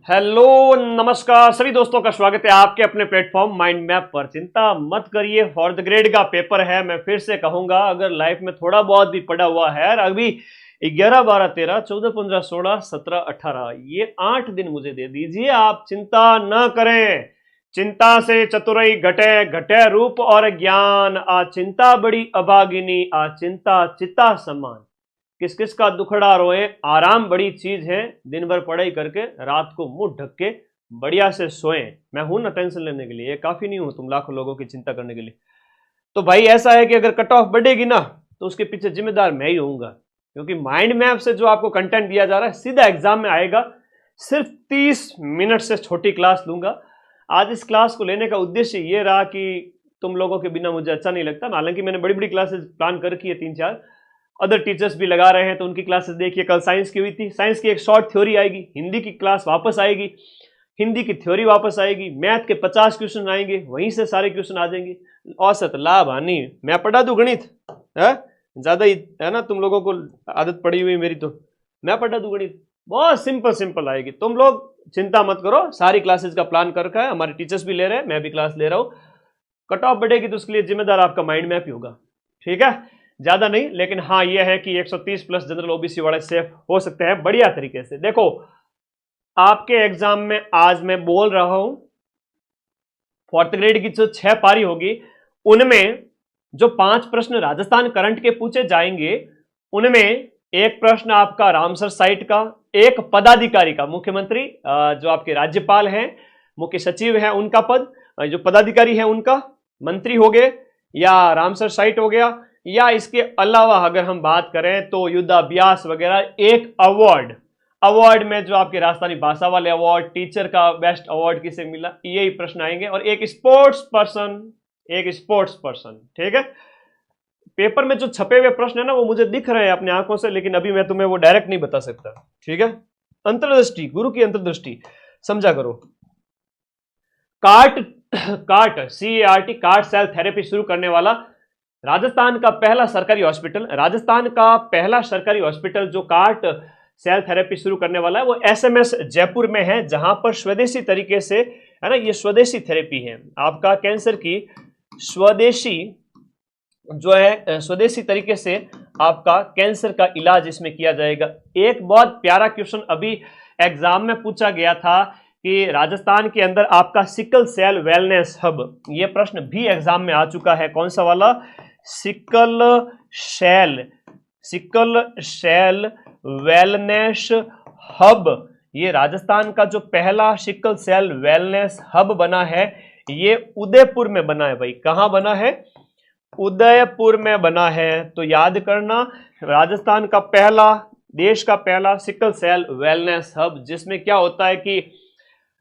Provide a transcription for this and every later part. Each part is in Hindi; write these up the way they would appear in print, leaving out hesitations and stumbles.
हेलो नमस्कार सभी दोस्तों का स्वागत है आपके अपने प्लेटफॉर्म माइंड मैप पर। चिंता मत करिए, फोर्थ ग्रेड का पेपर है। मैं फिर से कहूंगा, अगर लाइफ में थोड़ा बहुत भी पड़ा हुआ है, अभी 11, 12, 13, 14, 15, 16, 17, 18 ये 8 दिन मुझे दे दीजिए। आप चिंता न करें। चिंता से चतुरई घटे, घटे रूप और ज्ञान। आ चिंता बड़ी अभागिनी, आ चिंता चिता समान। किस किस का दुखड़ा रोए, आराम बड़ी चीज है। दिन भर पढ़ाई करके रात को मुंह ढक के बढ़िया से सोए। मैं हूं ना टेंशन लेने के लिए, काफी नहीं हूं तुम लाखों लोगों की चिंता करने के लिए। तो भाई ऐसा है कि अगर कट ऑफ बढ़ेगी ना तो उसके पीछे जिम्मेदार मैं ही होऊंगा, क्योंकि माइंड मैप से जो आपको कंटेंट दिया जा रहा है सीधा एग्जाम में आएगा। सिर्फ 30 मिनट से छोटी क्लास लूंगा। आज इस क्लास को लेने का उद्देश्य ये रहा कि तुम लोगों के बिना मुझे अच्छा नहीं लगता। हालांकि मैंने बड़ी बड़ी क्लासेस प्लान कर रखी है, 3-4 अदर टीचर्स भी लगा रहे हैं, तो उनकी क्लासेस देखिए। कल साइंस की हुई थी, साइंस की एक शॉर्ट थ्योरी आएगी, हिंदी की क्लास वापस आएगी, हिंदी की थ्योरी वापस आएगी, मैथ के 50 क्वेश्चन आएंगे, वहीं से सारे क्वेश्चन आ जाएंगे। औसत लाभ हानि मैं पढ़ा दूं, गणित है ज्यादा ही है ना, तुम लोगों को आदत पड़ी हुई मेरी, तो मैं पढ़ा दूं गणित। बहुत सिंपल सिंपल आएगी। तुम लोग चिंता मत करो, सारी क्लासेस का प्लान कर रखा है, हमारे टीचर्स भी ले रहे हैं, मैं भी क्लास ले रहा हूं। कट ऑफ बढ़ेगी तो उसके लिए जिम्मेदार आपका माइंड मैप ही होगा, ठीक है। ज्यादा नहीं, लेकिन हाँ यह है कि 130 प्लस जनरल ओबीसी वाले सेफ हो सकते हैं बढ़िया तरीके से। देखो आपके एग्जाम में आज मैं बोल रहा हूं, फोर्थ ग्रेड की जो 6 पारी होगी उनमें जो 5 प्रश्न राजस्थान करंट के पूछे जाएंगे, उनमें एक प्रश्न आपका रामसर साइट का, एक पदाधिकारी का, मुख्यमंत्री जो आपके राज्यपाल हैं, मुख्य सचिव है उनका पद, जो पदाधिकारी है उनका, मंत्री हो गए या रामसर साइट हो गया, या इसके अलावा अगर हम बात करें तो युद्धाभ्यास वगैरह। एक अवार्ड में जो आपके राजस्थानी भाषा वाले अवार्ड, टीचर का बेस्ट अवार्ड किसे मिला, यही प्रश्न आएंगे। और एक स्पोर्ट्स पर्सन, ठीक है। पेपर में जो छपे हुए प्रश्न है ना वो मुझे दिख रहे हैं अपनी आंखों से, लेकिन अभी मैं तुम्हें वो डायरेक्ट नहीं बता सकता, ठीक है। अंतर्दृष्टि, गुरु की अंतर्दृष्टि समझा करो। Cart CART cart cell therapy शुरू करने वाला राजस्थान का पहला सरकारी हॉस्पिटल जो कार्ट सेल थेरेपी शुरू करने वाला है वो SMS जयपुर में है, जहां पर स्वदेशी तरीके से है ना, ये स्वदेशी थेरेपी है आपका, कैंसर की स्वदेशी जो है, स्वदेशी तरीके से आपका कैंसर का इलाज इसमें किया जाएगा। एक बहुत प्यारा क्वेश्चन अभी एग्जाम में पूछा गया था कि राजस्थान के अंदर आपका सिकल सेल वेलनेस हब, ये प्रश्न भी एग्जाम में आ चुका है। कौन सा वाला? Sickle cell wellness hub. ये राजस्थान का जो पहला सिकल सेल वेलनेस हब बना है, ये उदयपुर में बना है। भाई कहां बना है? उदयपुर में बना है। तो याद करना, राजस्थान का पहला, देश का पहला सिकल सेल वेलनेस हब, जिसमें क्या होता है कि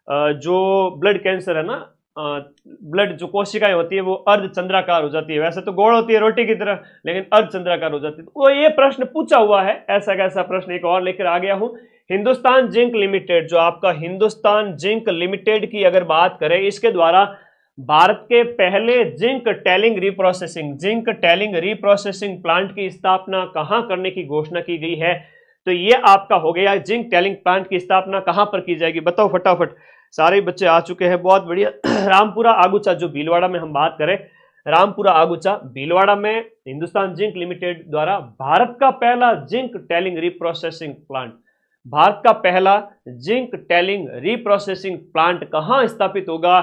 जो ब्लड कैंसर है ना, ब्लड जो कोशिकाएं होती है वो अर्धचंद्राकार हो जाती है। वैसे तो गोल होती है रोटी की तरह, लेकिन अर्धचंद्राकार हो जाती है। तो ये प्रश्न पूछा हुआ है, ऐसा कैसा प्रश्न एक और लेकर आ गया हूं। हिंदुस्तान जिंक लिमिटेड, जो आपका हिंदुस्तान जिंक लिमिटेड की अगर बात करें, इसके द्वारा भारत के पहले जिंक टैलिंग रिप्रोसेसिंग प्लांट की स्थापना कहां करने की घोषणा की गई है? तो ये आपका हो गया जिंक टैलिंग प्लांट की स्थापना कहां पर की जाएगी, बताओ फटाफट। सारे बच्चे आ चुके हैं, बहुत बढ़िया। रामपुरा आगुचा, जो भीलवाड़ा में हम बात करें, रामपुरा आगुचा भीलवाड़ा में हिंदुस्तान जिंक लिमिटेड द्वारा भारत का पहला जिंक टैलिंग रिप्रोसेसिंग प्लांट, भारत का पहला जिंक टैलिंग रिप्रोसेसिंग प्लांट कहां स्थापित होगा?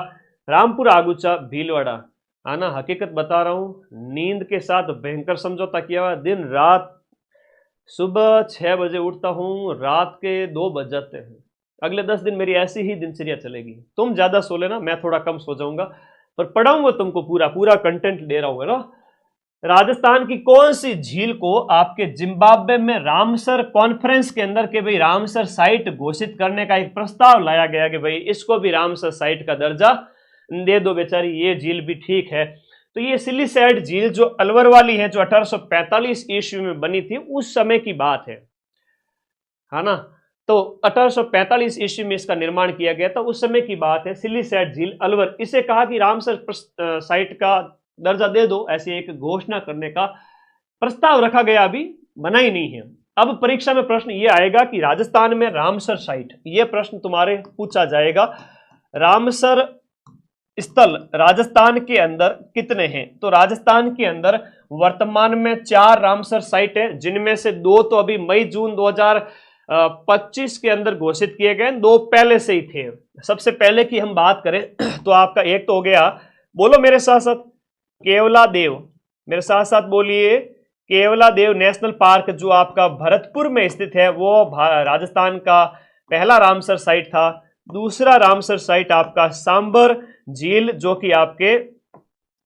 रामपुरा आगुचा भीलवाड़ा। आना हकीकत बता रहा हूं, नींद के साथ भयंकर समझौता किया हुआ। दिन रात सुबह 6 बजे उठता हूं, रात के 2 बज जाते हैं। अगले 10 दिन मेरी ऐसी ही दिनचर्या चलेगी। तुम ज्यादा सो लेना, मैं थोड़ा कम सो जाऊंगा, पर पढ़ाऊंगा तुमको, पूरा कंटेंट दे रहा हूं ना। राजस्थान की कौन सी झील को आपके जिम्बाब्वे में रामसर कॉन्फ्रेंस के अंदर के भाई रामसर साइट घोषित करने का एक प्रस्ताव लाया गया कि भाई इसको भी रामसर साइट का दर्जा दे दो बेचारी, ये झील भी ठीक है। तो ये सिलीसैड झील जो अलवर वाली है, जो 1845 ईस्वी में बनी थी, उस समय की बात है ना। तो 1845 ईस्वी में इसका निर्माण किया गया था, उस समय की बात है। सिलीसैड झील अलवर, इसे कहा कि रामसर साइट का दर्जा दे दो, ऐसी एक घोषणा करने का प्रस्ताव रखा गया, अभी बना ही नहीं है। अब परीक्षा में प्रश्न ये आएगा कि राजस्थान में रामसर साइट, ये प्रश्न तुम्हारे पूछा जाएगा। रामसर स्थल राजस्थान के अंदर कितने हैं? तो राजस्थान के अंदर वर्तमान में 4 रामसर साइट है, जिनमें से 2 तो अभी मई जून 2025 के अंदर घोषित किए गए, 2 पहले से ही थे। सबसे पहले की हम बात करें तो आपका एक तो हो गया, बोलो मेरे साथ साथ, केवलादेव, मेरे साथ साथ बोलिए, केवलादेव नेशनल पार्क जो आपका भरतपुर में स्थित है, वो राजस्थान का पहला रामसर साइट था। दूसरा रामसर साइट आपका सांबर झील जो कि आपके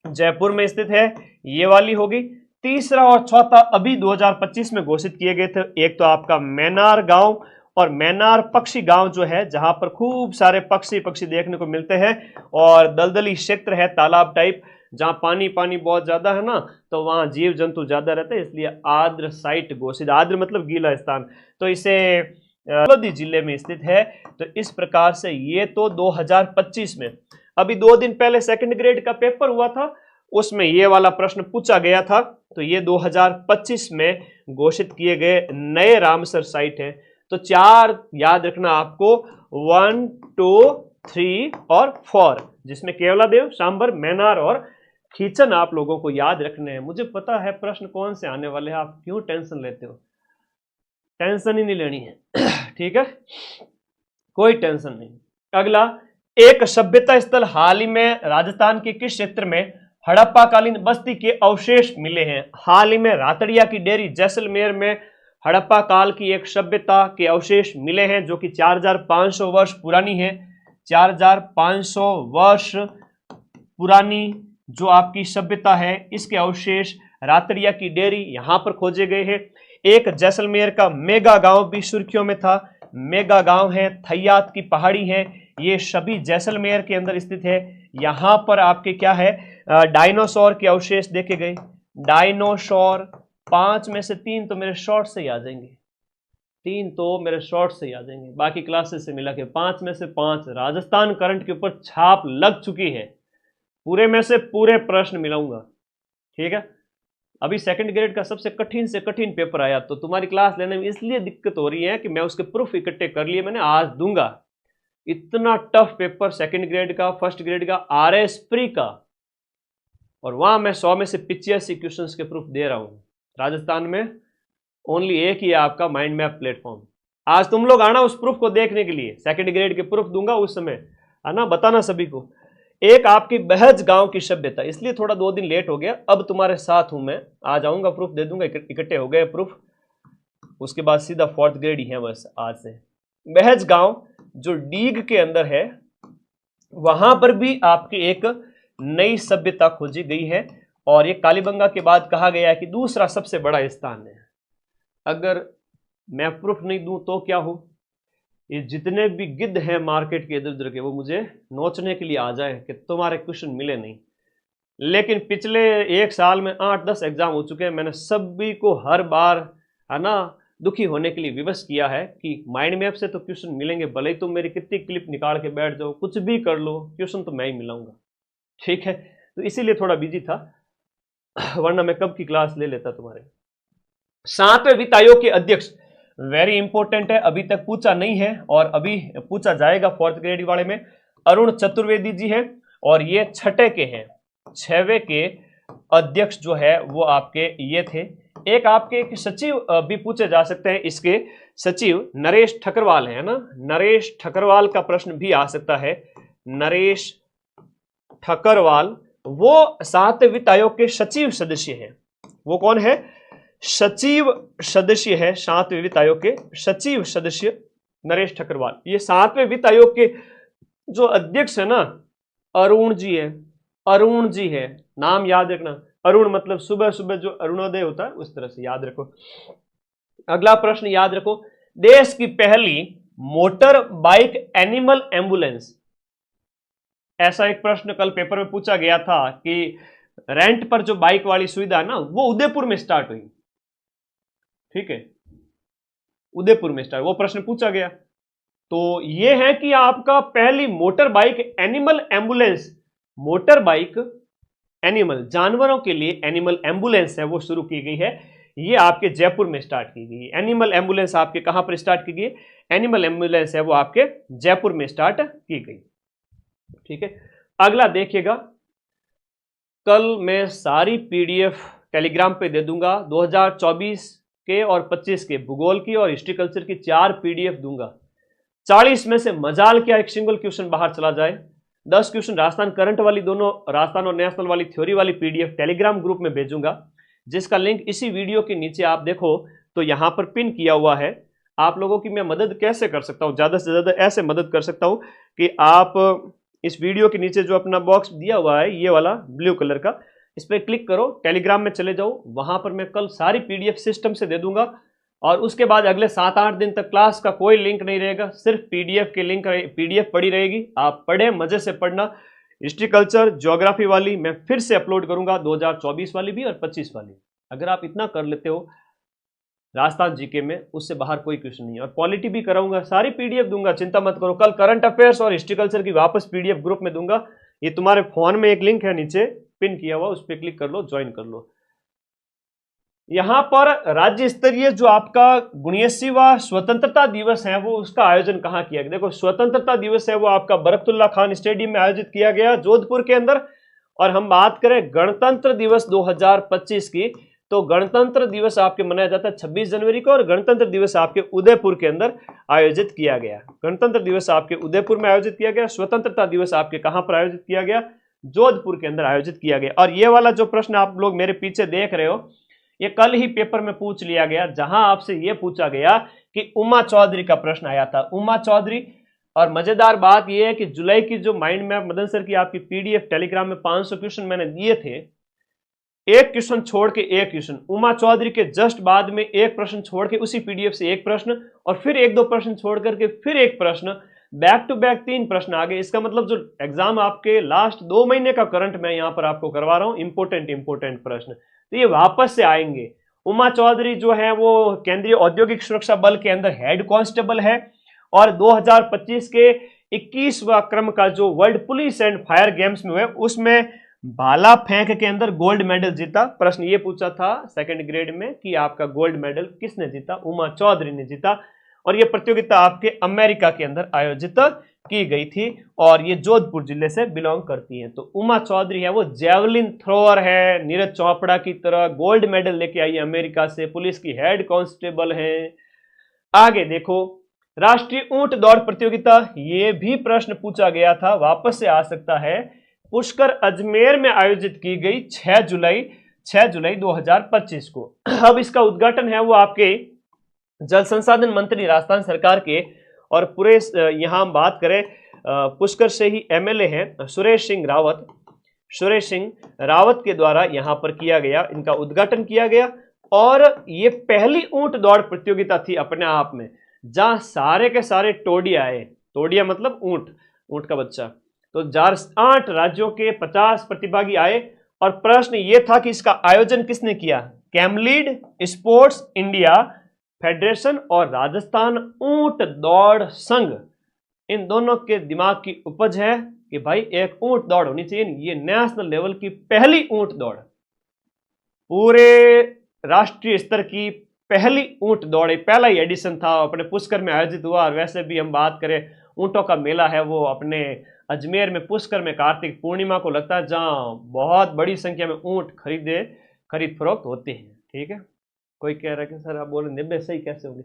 जयपुर में स्थित है, ये वाली होगी। तीसरा और चौथा अभी 2025 में घोषित किए गए थे, एक तो आपका मैनार गांव और मैनार पक्षी गांव जो है, जहां पर खूब सारे पक्षी देखने को मिलते हैं और दलदली क्षेत्र है, तालाब टाइप, जहां पानी बहुत ज्यादा है ना, तो वहां जीव जंतु ज्यादा रहते हैं, इसलिए आर्द्र साइट घोषित, आर्द्र मतलब गीला स्थान, तो इसे लोधी जिले में स्थित है। तो इस प्रकार से ये तो 2025 में, अभी 2 दिन पहले सेकंड ग्रेड का पेपर हुआ था, उसमें ये वाला प्रश्न पूछा गया था। तो ये 2025 में घोषित किए गए नए रामसर साइट है। तो 4 याद रखना आपको, 1, 2, 3 और 4, जिसमें केवलादेव, सांबर, मैनार और खीचन आप लोगों को याद रखने हैं। मुझे पता है प्रश्न कौन से आने वाले हैं, आप क्यों टेंशन लेते हो, टेंशन ही नहीं लेनी है ठीक है, कोई टेंशन नहीं। अगला, एक सभ्यता स्थल हाल ही में राजस्थान के किस क्षेत्र में हड़प्पा कालीन बस्ती के अवशेष मिले हैं? हाल ही में रातड़िया की डेरी जैसलमेर में हड़प्पा काल की एक सभ्यता के अवशेष मिले हैं, जो कि 4500 वर्ष पुरानी है। 4500 वर्ष पुरानी जो आपकी सभ्यता है, इसके अवशेष रातड़िया की डेरी यहां पर खोजे गए हैं। एक जैसलमेर का मेगा गांव भी सुर्खियों में था, मेगा गांव है, थैयात की पहाड़ी है, ये सभी जैसलमेर के अंदर स्थित है। यहां पर आपके क्या है, डायनासोर के अवशेष देखे गए। डायनासोर 5 में से 3 तो मेरे शॉर्ट से ही आ जाएंगे, 3 तो मेरे शॉर्ट से ही आ जाएंगे, बाकी क्लासेस से मिला के 5 में से 5 राजस्थान करंट के ऊपर छाप लग चुकी है, पूरे में से पूरे प्रश्न मिलाऊंगा, ठीक है। अभी सेकंड ग्रेड का सबसे कठिन से कठिन पेपर आया, तो तुम्हारी क्लास लेने में इसलिए दिक्कत हो रही है कि मैं उसके प्रूफ इकट्ठे कर लिए, मैंने आज दूंगा। इतना टफ पेपर सेकंड ग्रेड का, फर्स्ट ग्रेड का, RS प्री का, और वहां मैं 100 में से 85 क्वेश्चंस के प्रूफ दे रहा हूं। राजस्थान में ओनली एक ही है आपका माइंड मैप प्लेटफॉर्म। आज तुम लोग आना उस प्रूफ को देखने के लिए, सेकंड ग्रेड के प्रूफ दूंगा उस समय, आना, बताना सभी को। एक आपकी बहज गांव की सभ्यता, इसलिए थोड़ा 2 दिन लेट हो गया, अब तुम्हारे साथ हूं मैं, आ जाऊंगा, प्रूफ दे दूंगा, इकट्ठे हो गए प्रूफ, उसके बाद सीधा 4th ग्रेड ही है बस आज से। बहज गांव जो डीग के अंदर है, वहां पर भी आपकी एक नई सभ्यता खोजी गई है, और ये कालीबंगा के बाद कहा गया है कि दूसरा सबसे बड़ा स्थान है। अगर मैं प्रूफ नहीं दूं तो क्या हो, ये जितने भी गिद्ध हैं मार्केट के इधर उधर के, वो मुझे नोचने के लिए आ जाए कि तुम्हारे क्वेश्चन मिले नहीं। लेकिन पिछले 1 साल में 8-10 एग्जाम हो चुके हैं, मैंने सभी को हर बार, है ना, दुखी होने के लिए विवश किया है कि माइंड मैप से तो क्वेश्चन मिलेंगे, भले ही तुम मेरी कितनी क्लिप निकाल के बैठ जाओ, कुछ भी कर लो, क्वेश्चन तो मैं ही मिलाऊंगा, ठीक है। तो इसीलिए थोड़ा बिजी था, वरना मैं कब की क्लास ले लेता तुम्हारे। 7वें वित्त आयोग के अध्यक्ष, वेरी इंपॉर्टेंट है, अभी तक पूछा नहीं है और अभी पूछा जाएगा 4th ग्रेड वाले में। अरुण चतुर्वेदी जी हैं, और ये 6ठे के हैं, 6वें के अध्यक्ष जो है वो आपके ये थे। एक आपके एक सचिव भी पूछे जा सकते हैं, इसके सचिव नरेश ठकरवाल है ना, नरेश ठकरवाल का प्रश्न भी आ सकता है। नरेश ठकरवाल वो 7वें वित्त आयोग के सचिव सदस्य हैं। वो कौन है? सचिव सदस्य है, 7वें वित्त आयोग के सचिव सदस्य नरेश ठकरवाल। ये 7वें वित्त आयोग के जो अध्यक्ष है ना, अरुण जी है, अरुण जी है, नाम याद रखना। अरुण मतलब सुबह सुबह जो अरुणोदय होता है, उस तरह से याद रखो। अगला प्रश्न याद रखो, देश की पहली मोटर बाइक एनिमल एम्बुलेंस। ऐसा एक प्रश्न कल पेपर में पूछा गया था कि रेंट पर जो बाइक वाली सुविधा है ना, वो उदयपुर में स्टार्ट हुई, ठीक है, उदयपुर में स्टार्ट, वो प्रश्न पूछा गया। तो ये है कि आपका पहली motor bike animal ambulance, motor bike animal जानवरों के लिए एनिमल एम्बुलेंस है, वो शुरू की गई है। ये आपके जयपुर में स्टार्ट की गई। एनिमल एम्बुलेंस आपके कहां पर स्टार्ट की गई? एनिमल एम्बुलेंस है वो आपके जयपुर में स्टार्ट की गई। ठीक है, अगला देखिएगा, कल मैं सारी पीडीएफ टेलीग्राम पे दे दूंगा। 2024 के और 25 के भूगोल की और हिस्ट्री कल्चर की 4 पीडीएफ दूंगा। 40 में से मजाल क्या एक सिंगल क्वेश्चन बाहर चला जाए। 10 क्वेश्चन राजस्थान करंट वाली, दोनों राजस्थान और नेशनल वाली थ्योरी वाली पीडीएफ टेलीग्राम ग्रुप में भेजूंगा, जिसका लिंक इसी वीडियो के नीचे आप देखो तो यहां पर पिन किया हुआ है। आप लोगों की मैं मदद कैसे कर सकता हूं, ज्यादा से ज्यादा ऐसे मदद कर सकता हूं कि आप इस वीडियो के नीचे जो अपना बॉक्स दिया हुआ है ये वाला ब्लू कलर का, इस पर क्लिक करो, टेलीग्राम में चले जाओ, वहां पर मैं कल सारी पीडीएफ सिस्टम से दे दूंगा। और उसके बाद अगले 7-8 दिन तक क्लास का कोई लिंक नहीं रहेगा, सिर्फ पीडीएफ के लिंक, पीडीएफ पड़ी रहेगी। आप पढ़े, मजे से पढ़ना। हिस्ट्री कल्चर ज्योग्राफी वाली मैं फिर से अपलोड करूंगा, 2024 वाली भी और 25 वाली। अगर आप इतना कर लेते हो राजस्थान जीके में, उससे बाहर कोई क्वेश्चन नहीं है। और पॉलिटी भी कराऊंगा, सारी पीडीएफ दूंगा, चिंता मत करो। कल करंट अफेयर्स और हिस्ट्री कल्चर की वापस पीडीएफ ग्रुप में दूंगा। ये तुम्हारे फोन में एक लिंक है नीचे पिन किया हुआ, उस पर क्लिक कर लो, ज्वाइन कर लो। यहां पर राज्य स्तरीय जो आपका 79वां स्वतंत्रता दिवस है वो उसका आयोजन कहां किया गया? देखो, स्वतंत्रता दिवस है वो आपका बरकतुल्ला खान स्टेडियम में आयोजित किया गया जोधपुर के अंदर। और हम बात करें गणतंत्र दिवस 2025 की, तो गणतंत्र दिवस आपके मनाया जाता है 26 जनवरी को, और गणतंत्र दिवस आपके उदयपुर के अंदर आयोजित किया गया। गणतंत्र दिवस आपके उदयपुर में आयोजित किया गया। स्वतंत्रता दिवस आपके कहां पर आयोजित किया गया? जोधपुर के अंदर आयोजित किया गया। और ये वाला जो प्रश्न आप लोग मेरे पीछे देख रहे हो, ये कल ही पेपर में पूछ लिया गया, जहां आपसे ये पूछा गया कि उमा चौधरी का प्रश्न आया था, उमा चौधरी। और मजेदार बात यह है कि जुलाई की जो माइंड मैप मदन सर की आपकी पीडीएफ टेलीग्राम में 500 क्वेश्चन मैंने दिए थे, एक क्वेश्चन छोड़ के एक क्वेश्चन, उमा चौधरी के जस्ट बाद में एक प्रश्न छोड़ के उसी पीडीएफ से एक प्रश्न, और फिर 1-2 प्रश्न छोड़ करके फिर एक प्रश्न, बैक टू बैक 3 प्रश्न आ गए। इसका मतलब जो एग्जाम आपके लास्ट 2 महीने का करंट मैं यहां पर आपको करवा रहा हूं, इंपोर्टेंट प्रश्न, तो ये वापस से आएंगे। उमा चौधरी जो है वो केंद्रीय औद्योगिक सुरक्षा बल के अंदर हेड कांस्टेबल है, और 2025 के 21वां क्रम का जो world police and fire games में हुए उसमें भाला फेंक के अंदर गोल्ड मेडल जीता। प्रश्न ये पूछा था सेकंड ग्रेड में कि आपका गोल्ड मेडल किसने जीता? उमा चौधरी ने जीता। और ये प्रतियोगिता आपके अमेरिका के अंदर आयोजित की गई थी, और ये जोधपुर जिले से बिलोंग करती है। तो उमा चौधरी है वो जेवलिन थ्रोअर है, नीरज चोपड़ा की तरह गोल्ड मेडल लेके आई है अमेरिका से, पुलिस की हेड कांस्टेबल है। आगे देखो, राष्ट्रीय ऊंट दौड़ प्रतियोगिता, ये भी प्रश्न पूछा गया था, वापस से आ सकता है। पुष्कर अजमेर में आयोजित की गई 6 जुलाई 2025 को। अब इसका उद्घाटन है वो आपके जल संसाधन मंत्री राजस्थान सरकार के, और पूरे यहां हम बात करें पुष्कर से ही एमएलए हैं सुरेश सिंह रावत के द्वारा यहां पर किया गया, इनका उद्घाटन किया गया। और ये पहली ऊंट दौड़ प्रतियोगिता थी अपने आप में, जहां सारे के सारे टोडिया आए, टोडिया मतलब ऊंट का बच्चा। तो 8 राज्यों के 50 प्रतिभागी आए, और प्रश्न ये था कि इसका आयोजन किसने किया? कैमलीड स्पोर्ट्स इंडिया फेडरेशन और राजस्थान ऊंट दौड़ संघ, इन दोनों के दिमाग की उपज है कि भाई एक ऊंट दौड़ होनी चाहिए। ये नेशनल लेवल की पहली ऊंट दौड़, पूरे राष्ट्रीय स्तर की पहली ऊंट दौड़, पहला ही एडिशन था, अपने पुष्कर में आयोजित हुआ। और वैसे भी हम बात करें, ऊंटों का मेला है वो अपने अजमेर में पुष्कर में कार्तिक पूर्णिमा को लगता है, जहां बहुत बड़ी संख्या में ऊंट खरीद फरोख्त होते हैं। ठीक है, कोई कह रहा है कि सर आप बोल रहे 90 सही कैसे होंगे?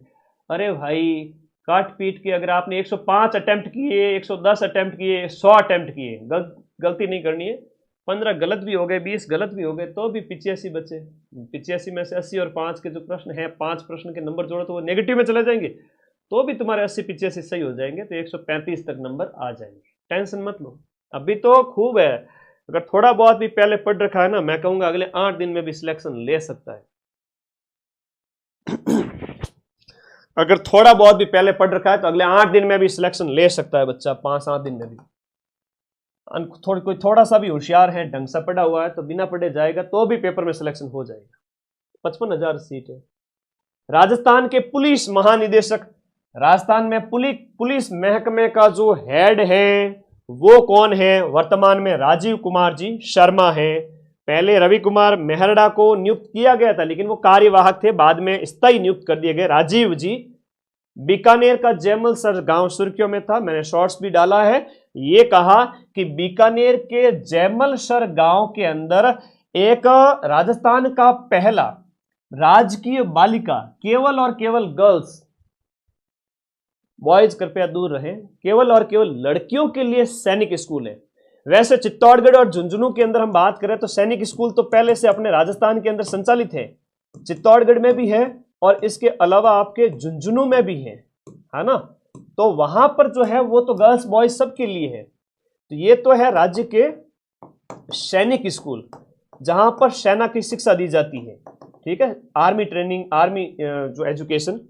अरे भाई, काट पीट के अगर आपने 105 अटेम्प्ट किए, 110 अटेम्प्ट किए, 100 अटेम्प्ट किए, गलती नहीं करनी है। 15 गलत भी हो गए, 20 गलत भी हो गए, तो भी 85 बचे। 85 में से 80 और 5 के जो प्रश्न हैं, 5 प्रश्न के नंबर जोड़ो तो वो नेगेटिव में चले जाएंगे, तो भी तुम्हारे 80-85 सही हो जाएंगे, तो 135 तक नंबर आ जाएंगे। टेंशन मत लो, अभी तो खूब है। अगर थोड़ा बहुत भी पहले पढ़ रखा है ना, मैं कहूंगा अगले 8 दिन में भी सिलेक्शन ले सकता है। अगर थोड़ा बहुत भी पहले पढ़ रखा है तो अगले 8 दिन में भी सिलेक्शन ले सकता है बच्चा, 5-7 दिन में भी। कोई थोड़ा सा भी होशियार है, ढंग से पढ़ा हुआ है, तो बिना पढ़े जाएगा तो भी पेपर में सिलेक्शन हो जाएगा। 55,000 सीट है। राजस्थान के पुलिस महानिदेशक, राजस्थान में पुलिस महकमे का जो हेड है वो कौन है? वर्तमान में राजीव कुमार जी शर्मा है। पहले रवि कुमार मेहरड़ा को नियुक्त किया गया था, लेकिन वो कार्यवाहक थे, बाद में स्थायी नियुक्त कर दिए गए राजीव जी। बीकानेर का जैमलसर गांव सुर्खियों में था, मैंने शॉर्ट्स भी डाला है। ये कहा कि बीकानेर के जैमलसर गांव के अंदर एक राजस्थान का पहला राजकीय बालिका, केवल और केवल गर्ल्स, बॉयज कृपया दूर रहें, केवल और केवल लड़कियों के लिए सैनिक स्कूल है। वैसे चित्तौड़गढ़ और झुंझुनू के अंदर हम बात करें तो सैनिक स्कूल तो पहले से अपने राजस्थान के अंदर संचालित है, चित्तौड़गढ़ में भी है और इसके अलावा आपके झुंझुनू में भी है ना। तो वहां पर जो है वो तो गर्ल्स बॉयज सबके लिए है। तो ये तो है राज्य के सैनिक स्कूल, जहां पर सेना की शिक्षा दी जाती है, ठीक है, आर्मी ट्रेनिंग, आर्मी जो एजुकेशन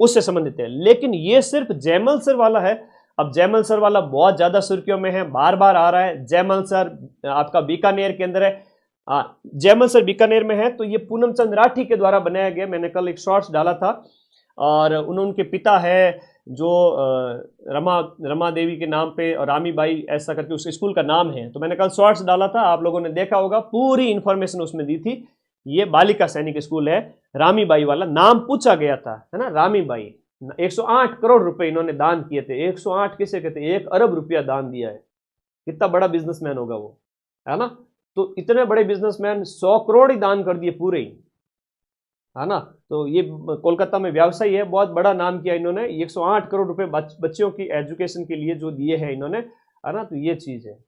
उससे संबंधित है। लेकिन ये सिर्फ जैमलसर वाला है। अब जैमलसर वाला बहुत ज्यादा सुर्खियों में है, बार बार आ रहा है। जैमलसर आपका बीकानेर के अंदर है, जैमलसर बीकानेर में है। तो ये पूनम चंद राठी के द्वारा बनाया गया, मैंने कल एक शॉर्ट्स डाला था, और उनके पिता है जो रमा देवी के नाम पे और रामी बाई ऐसा करके उस स्कूल का नाम है। तो मैंने कल शॉर्ट्स डाला था, आप लोगों ने देखा होगा, पूरी इंफॉर्मेशन उसमें दी थी। ये बालिका सैनिक स्कूल है, रामी बाई वाला नाम पूछा गया था, है ना, रामी बाई। 108 करोड़ रुपए इन्होंने दान किए थे। 108 किसे कहते हैं, 1 अरब रुपया दान दिया है। कितना बड़ा बिजनेसमैन होगा वो, है ना। तो इतने बड़े बिजनेसमैन 100 करोड़ ही दान कर दिए पूरे ही, है ना। तो ये कोलकाता में व्यवसायी है, बहुत बड़ा नाम किया इन्होंने। 108 करोड़ रुपए बच्चों की एजुकेशन के लिए जो दिए हैं इन्होंने, है ना। तो ये चीज है,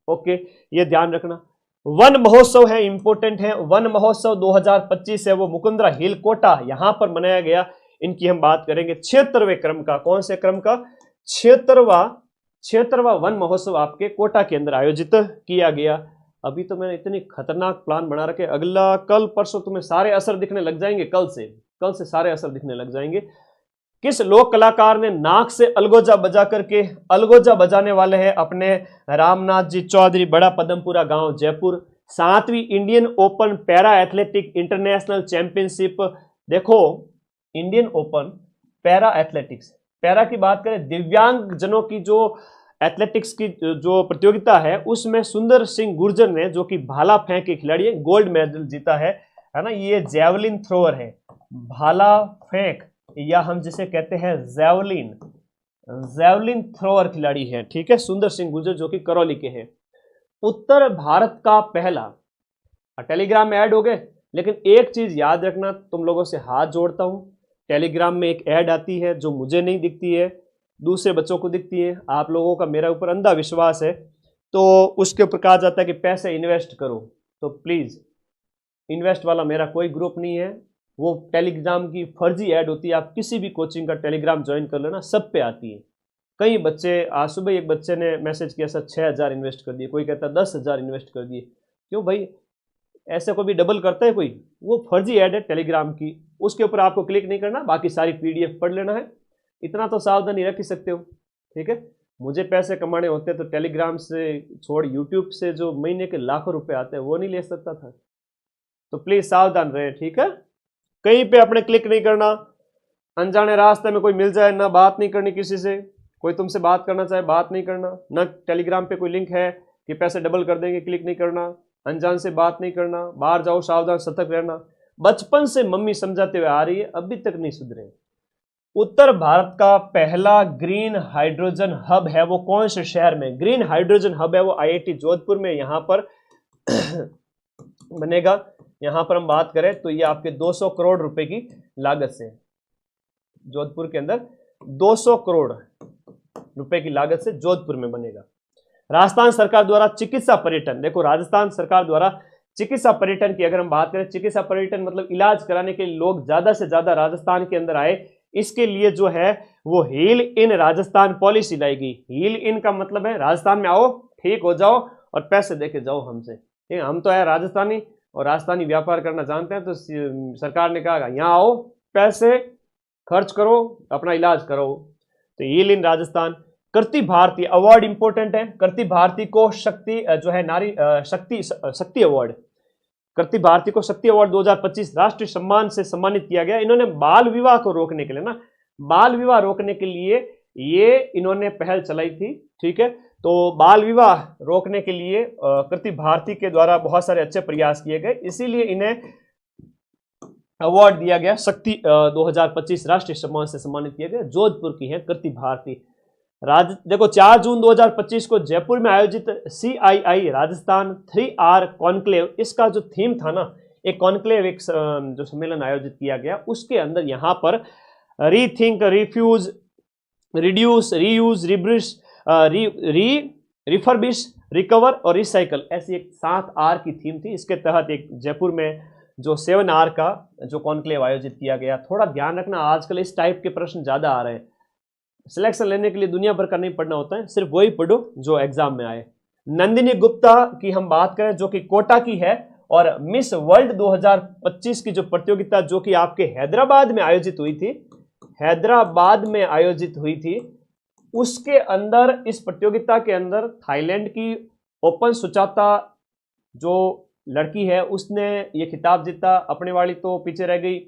ओके, ये ध्यान रखना। वन महोत्सव है, इंपॉर्टेंट है। वन महोत्सव 2025 है, वो मुकुंदरा हिल कोटा यहां पर मनाया गया। इनकी हम बात करेंगे 76वें क्रम का। कौन से क्रम का? 76वां वन महोत्सव आपके कोटा के अंदर आयोजित किया गया। अभी तो मैंने इतनी खतरनाक प्लान बना रखे, अगला कल परसों तुम्हें सारे असर दिखने लग जाएंगे। कल से सारे असर दिखने लग जाएंगे। किस लोक कलाकार ने नाक से अलगोजा बजा करके, अलगोजा बजाने वाले हैं अपने रामनाथ जी चौधरी, बड़ा पदमपुरा गांव, जयपुर। 7वीं Indian open para athletic international championship, देखो Indian open para athletics, para की बात करें, दिव्यांग जनों की जो एथलेटिक्स की जो प्रतियोगिता है, उसमें सुंदर सिंह गुर्जर ने, जो कि भाला फेंक के खिलाड़ी है, गोल्ड मेडल जीता है ना। ये जैवलिन थ्रोअर है, भाला फेंक, या हम जिसे कहते हैं जैवलिन थ्रोअर खिलाड़ी है, ठीक है, सुंदर सिंह गुर्जर, जो कि करौली के हैं। उत्तर भारत का पहला, टेलीग्राम में ऐड हो गए। लेकिन एक चीज याद रखना, तुम लोगों से हाथ जोड़ता हूं, टेलीग्राम में एक ऐड आती है जो मुझे नहीं दिखती है, दूसरे बच्चों को दिखती है। आप लोगों का मेरा ऊपर अंधा विश्वास है, तो उसके ऊपर कहा जाता है कि पैसे इन्वेस्ट करो। तो प्लीज, इन्वेस्ट वाला मेरा कोई ग्रुप नहीं है, वो टेलीग्राम की फर्जी ऐड होती है। आप किसी भी कोचिंग का टेलीग्राम ज्वाइन कर लेना, सब पे आती है। कई बच्चे, आज सुबह एक बच्चे ने मैसेज किया, सर 6000 इन्वेस्ट कर दिए, कोई कहता 10,000 इन्वेस्ट कर दिए। क्यों भाई, ऐसे कोई भी डबल करता है कोई? वो फर्जी ऐड है टेलीग्राम की, उसके ऊपर आपको क्लिक नहीं करना, बाकी सारी PDF पढ़ लेना है। इतना तो सावधानी रख ही सकते हो, ठीक है। मुझे पैसे कमाने होते तो टेलीग्राम से छोड़ यूट्यूब से जो महीने के लाखों रुपए आते हैं वो नहीं ले सकता था। तो प्लीज सावधान रहे, ठीक है। कहीं पे अपने क्लिक नहीं करना, अनजाने रास्ते में कोई मिल जाए ना, बात नहीं करनी किसी से, कोई तुमसे बात करना चाहे बात नहीं करना, ना टेलीग्राम पे कोई लिंक है कि पैसे डबल कर देंगे, क्लिक नहीं करना, अनजान से बात नहीं करना, बाहर जाओ सावधान सतर्क रहना। बचपन से मम्मी समझाते हुए आ रही है, अभी तक नहीं सुधरे। उत्तर भारत का पहला ग्रीन हाइड्रोजन हब है, वो कौन से शहर में ग्रीन हाइड्रोजन हब है? वो IIT जोधपुर में यहां पर बनेगा। यहां पर हम बात करें तो ये आपके 200 करोड़ रुपए की लागत से, जोधपुर के अंदर 200 करोड़ रुपए की लागत से जोधपुर में बनेगा। राजस्थान सरकार द्वारा चिकित्सा पर्यटन, देखो राजस्थान सरकार द्वारा चिकित्सा पर्यटन की अगर हम बात करें, चिकित्सा पर्यटन मतलब इलाज कराने के लिए लोग ज्यादा से ज्यादा राजस्थान के अंदर आए, इसके लिए जो है वो हील इन राजस्थान पॉलिसी लाएगी। हील इन का मतलब है राजस्थान में आओ, ठीक हो जाओ और पैसे देके जाओ हमसे, ठीक है। हम तो है राजस्थानी और राजस्थानी व्यापार करना जानते हैं, तो सरकार ने कहा यहाँ आओ, पैसे खर्च करो, अपना इलाज करो। तो heal in Rajasthan. Kriti Bharati award important है। कृति भारती को शक्ति जो है नारी शक्ति अवार्ड, कृति भारती को शक्ति अवार्ड 2025 राष्ट्रीय सम्मान से सम्मानित किया गया। इन्होंने बाल विवाह को रोकने के लिए ना, बाल विवाह रोकने के लिए ये इन्होंने पहल चलाई थी, ठीक है। तो बाल विवाह रोकने के लिए कृति भारती के द्वारा बहुत सारे अच्छे प्रयास किए गए, इसीलिए इन्हें अवार्ड दिया गया। शक्ति 2025 राष्ट्रीय सम्मान से सम्मानित किए गए। जोधपुर की है कृति भारती। देखो 4 जून 2025 को जयपुर में आयोजित CII राजस्थान 3R कॉन्क्लेव, इसका जो थीम था ना, एक कॉन्क्लेव, एक जो सम्मेलन आयोजित किया गया, उसके अंदर यहाँ पर रीथिंक, रिफ्यूज, रिड्यूस, रीयूज, रिब्रिश, रिफर्बिश, रिकवर और रिसाइकल, ऐसी एक 7R की थीम थी। इसके तहत एक जयपुर में जो 7R का जो कॉन्क्लेव आयोजित किया गया। थोड़ा ध्यान रखना, आजकल इस टाइप के प्रश्न ज्यादा आ रहे हैं। सिलेक्शन लेने के लिए दुनिया भर का नहीं पढ़ना होता है, सिर्फ वही पढ़ो जो एग्जाम में आए। नंदिनी गुप्ता की हम बात करें, जो कि कोटा की है, और मिस वर्ल्ड 2025 की जो प्रतियोगिता जो कि आपके हैदराबाद में आयोजित हुई थी, हैदराबाद में आयोजित हुई थी, उसके अंदर, इस प्रतियोगिता के अंदर थाईलैंड की ओपन सुचाता जो लड़की है, उसने ये खिताब जीता। अपने वाली तो पीछे रह गई,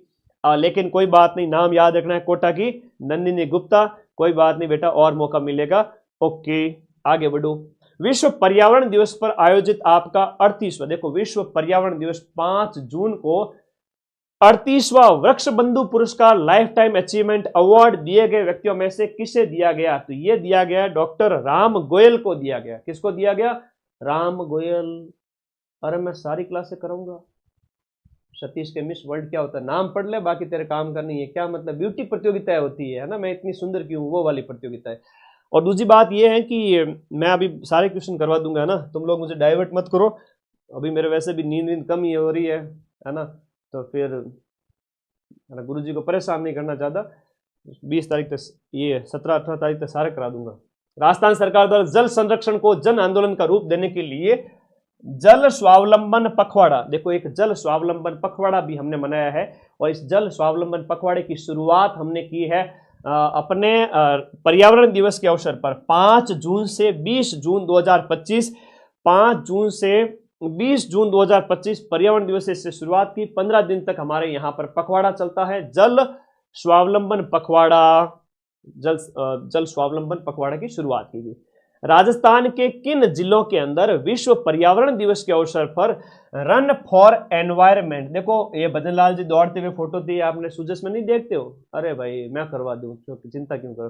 लेकिन कोई बात नहीं, नाम याद रखना है, कोटा की नंदिनी गुप्ता। कोई बात नहीं बेटा, और मौका मिलेगा। ओके, आगे बढ़ो। विश्व पर्यावरण दिवस पर आयोजित आपका 38वां, देखो विश्व पर्यावरण दिवस 5 जून को 38वां वृक्ष बंधु पुरस्कार लाइफ टाइम अचीवमेंट अवार्ड दिए गए व्यक्तियों में से किसे दिया गया? तो ये दिया गया डॉक्टर राम गोयल को दिया गया। किसको दिया गया? राम गोयल। अरे मैं सारी क्लासें कराऊंगा। सतीश के मिस वर्ल्ड क्या होता है, नाम पढ़ ले, बाकी तेरे काम करनी है। क्या मतलब, ब्यूटी प्रतियोगिताएं होती है ना, मैं इतनी सुंदर क्यों, वो वाली प्रतियोगिता है। और दूसरी बात ये है कि मैं अभी सारे क्वेश्चन करवा दूंगा ना, तुम लोग मुझे डाइवर्ट मत करो। अभी मेरे वैसे भी नींद कम ही हो रही है ना, तो फिर गुरु जी को परेशान नहीं करना चाहता। 20 तारीख तक, ये 17-18 तारीख तक सारे करा दूंगा। राजस्थान सरकार द्वारा जल संरक्षण को जन आंदोलन का रूप देने के लिए जल स्वावलंबन पखवाड़ा, देखो एक जल स्वावलंबन पखवाड़ा भी हमने मनाया है। और इस जल स्वावलंबन पखवाड़े की शुरुआत हमने की है अपने पर्यावरण दिवस के अवसर पर 5 जून से 20 जून 2025। 5 जून से 20 जून 2025 पर्यावरण दिवस से शुरुआत की। 15 दिन तक हमारे यहाँ पर पखवाड़ा चलता है, जल स्वावलंबन पखवाड़ा। जल स्वावलंबन पखवाड़ा की शुरुआत की गई। राजस्थान के किन जिलों के अंदर विश्व पर्यावरण दिवस के अवसर पर रन फॉर एनवायरमेंट, देखो ये भजन लाल जी दौड़ते हुए फोटो दी, आपने सुजस में नहीं देखते हो? अरे भाई मैं करवा दूं, चिंता क्यों करो।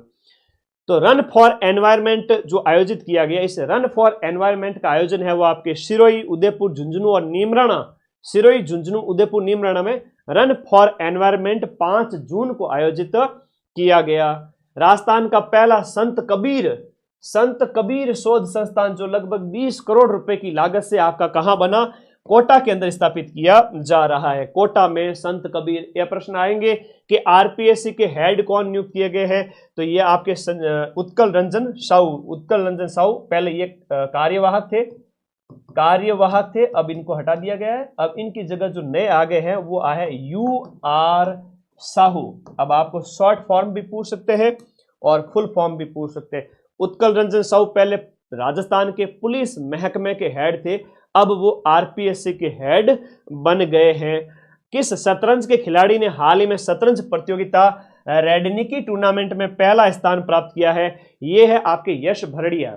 तो रन फॉर एनवायरमेंट जो आयोजित किया गया, इस रन फॉर एनवायरमेंट का आयोजन है वो आपके सिरोही, उदयपुर, झुंझुनू और नीमराणा, सिरोही, झुंझुनू, उदयपुर, नीमराणा में रन फॉर एनवायरमेंट 5 जून को आयोजित किया गया। राजस्थान का पहला संत कबीर शोध संस्थान जो लगभग 20 करोड़ रुपए की लागत से आपका कहां बना? कोटा के अंदर स्थापित किया जा रहा है। कोटा में संत कबीर। यह प्रश्न आएंगे कि आरपीएससी के हेड कौन नियुक्त किए गए हैं? तो ये आपके उत्कल रंजन साहू पहले ये कार्यवाहक थे, अब इनको हटा दिया गया है। अब इनकी जगह जो नए आ गए हैं वो आए UR साहू। अब आपको शॉर्ट फॉर्म भी पूछ सकते हैं और फुल फॉर्म भी पूछ सकते हैं। उत्कल रंजन साहू पहले राजस्थान के पुलिस महकमे के हेड थे, अब वो आरपीएससी के हेड बन गए हैं। किस शतरंज के खिलाड़ी ने हाल ही में शतरंज प्रतियोगिता रेडनिकी टूर्नामेंट में पहला स्थान प्राप्त किया है? ये है आपके यश भरड़िया।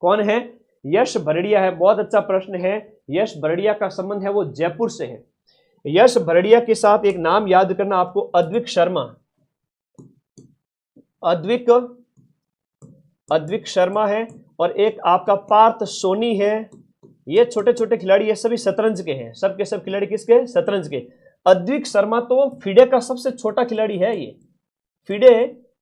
कौन है? यश भरड़िया है। बहुत अच्छा प्रश्न है। यश भरड़िया का संबंध है वो जयपुर से है। यश भरड़िया के साथ एक नाम याद करना आपको, अद्विक शर्मा। अद्विक शर्मा है, और एक आपका पार्थ सोनी है। ये छोटे छोटे खिलाड़ी, ये सभी शतरंज के हैं। सब के सब खिलाड़ी किसके? शतरंज के। अद्विक शर्मा तो फिडे का सबसे छोटा खिलाड़ी है। ये फिडे